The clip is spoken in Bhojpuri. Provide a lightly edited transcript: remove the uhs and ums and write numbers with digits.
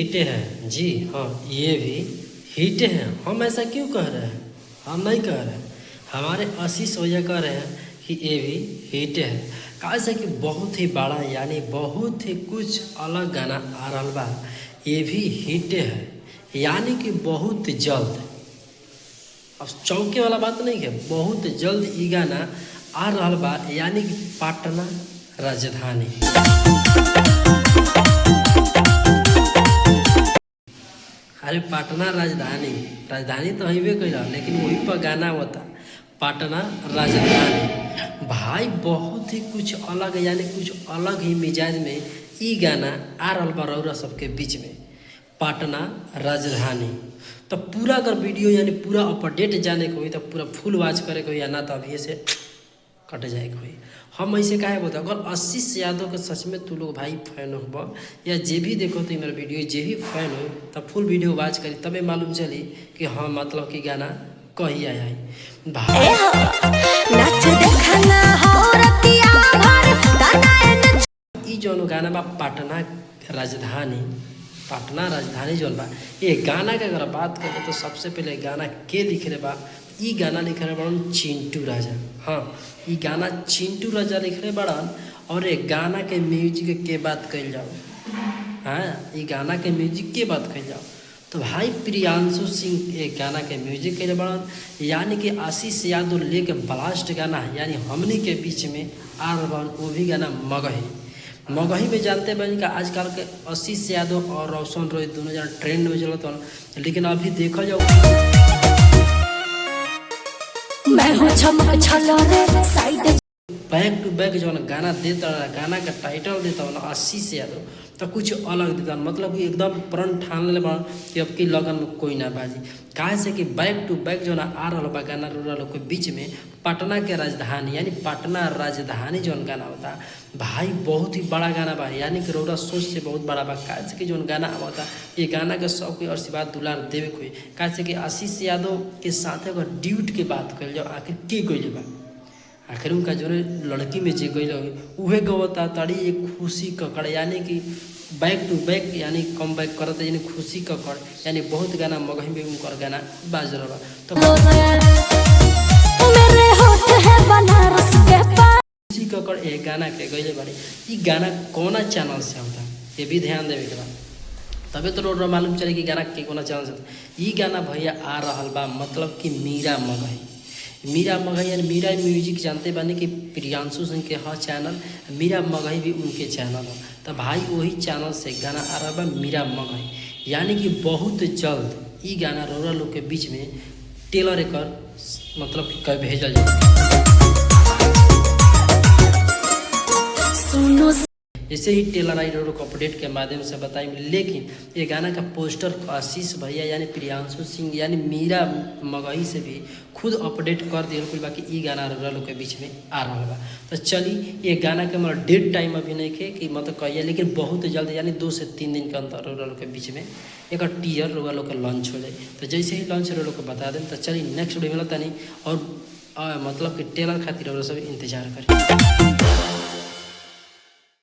हिट है जी हाँ, ये भी हिट है। हम ऐसा क्यों कह रहे हैं? हम नहीं कह रहे हैं, हमारे आशीष भैया कह रहे हैं कि ये भी हिट है। कैसे कि बहुत ही बड़ा यानी बहुत ही कुछ अलग गाना आ रहा बा, ये भी हिट है यानी कि बहुत जल्द। अब चौंके वाला बात नहीं है, बहुत जल्द ये गाना आ रहा बा यानी कि पटना राजधानी। अरे पटना राजधानी, राजधानी तो हईबे कैला, लेकिन वही पर गाना होता पटना राजधानी। भाई बहुत ही कुछ अलग यानी कुछ अलग ही मिजाज में ई गाना आ रहा बा रउरा सबके बीच में, पटना राजधानी। तो पूरा अगर वीडियो यानी पूरा अपडेट जाने को हुई तो पूरा फुल वॉच करे को, या ना तो अभी से कट जाए कोई। हम ऐसे काहे बोलते, अगर आशीष यादव के सच में तू लोग भाई फैन हो या जे भी देखो तो मेरा वीडियो जे भी फैन हो तब फुल वीडियो वॉच करी, तबे मालूम चली कि हाँ मतलब कि गाना कही आया है भाई। ई जौन गाना बा पटना राजधानी, पटना राजधानी जौन बा, ये गाना के अगर बात करें तो सबसे पहले गाना के लिख रहे बा, ई गाना लिख रहे बड़न चिंटू राजा। हाँ, ये गाना चिंटू राजा लिख रहे बड़न। और ये गाना के म्यूजिक के बात कल जाओ, हाँ ये गाना के म्यूजिक के बात कल जाओ तो भाई प्रियांशु सिंह ये गाना के म्यूजिक के बड़न, यानी कि आशीष यादव लेके ब्लास्ट गाना है यानी हमनी के बीच में आ रहा, वो भी गाना मगही। मगही में जानते बन का आजकल के आशीष यादव और रोशन रोहित दोनों जना ट्रेंड में चलता, लेकिन अभी देखा जाओ बैक टू बैक जो गाना देता, गाना का टाइटल देता ना आशीष यादव, तो कुछ अलग देता, मतलब कि एकदम प्रण ठान ले बा कि अब की लगन में कोई ना बाजी। काहे से कि बैक टू बैक जो ना आ रहा बा गाना रूरा लोग के बीच में पटना के राजधानी यानी पटना राजधानी जो गाना होता भाई बहुत ही बड़ा गाना बा, यानी कि रोरा सोच से बहुत बड़ा बा। काहे से कि जो गाना होता ये गाना के सब कोई आशीर्वाद दुलार देवे कोई। काहे से कि आशीष यादव के साथ अगर ड्यूट के बात कर जाओ, आखिर के गई बा, आखिर उनका जो लड़की में जे गई उहे गवता ताड़ी एक खुशी ककड़, यानी कि बैक टू बैक यानी कम बैक करता यानी खुशी ककड़, यानी बहुत गाना मगही में उनकर गाना बाज रहा। तो खुशी ककड़ ये गाना के गई बाड़ी, ये गाना कौना चैनल से होता ये भी ध्यान देवे के बाद तबे तो रोड मालूम चले कि गाना के कौना चैनल से। ये गाना भैया आ रहा बा मतलब कि मीरा मगही, मीरा मगही यानी मीरा म्यूजिक जानते बानी कि प्रियांशु सिंह के हर चैनल, मीरा मगही भी उनके चैनल हो। तो भाई वही चैनल से गाना आ रहा बा मीरा मगही, यानी कि बहुत जल्द ये गाना रौरा लोग के बीच में टेलर एक मतलब कि कब भेजल जाए। जैसे ही टेलर आई रोड को अपडेट के माध्यम से बताई, लेकिन ये गाना का पोस्टर आशीष भैया यानी प्रियांशु सिंह यानी मीरा मगही से भी खुद अपडेट कर दिया कुल बाकी ये गाना रोरा लोग के बीच में आ रहा बा। तो चलिए ये गाना के मतलब डेट टाइम अभी नहीं खे कि मतलब कहिए, लेकिन बहुत जल्द यानी 2 से 3 दिन के अंदर रोरा लोग के बीच में एक टीजर रोरा लोग का लॉन्च हो जाए। तो जैसे ही लॉन्च रोरा लोग को बता दें तो चलिए नेक्स्ट वीडियो मिलता नहीं, और मतलब कि टेलर खातिर सब इंतजार करें।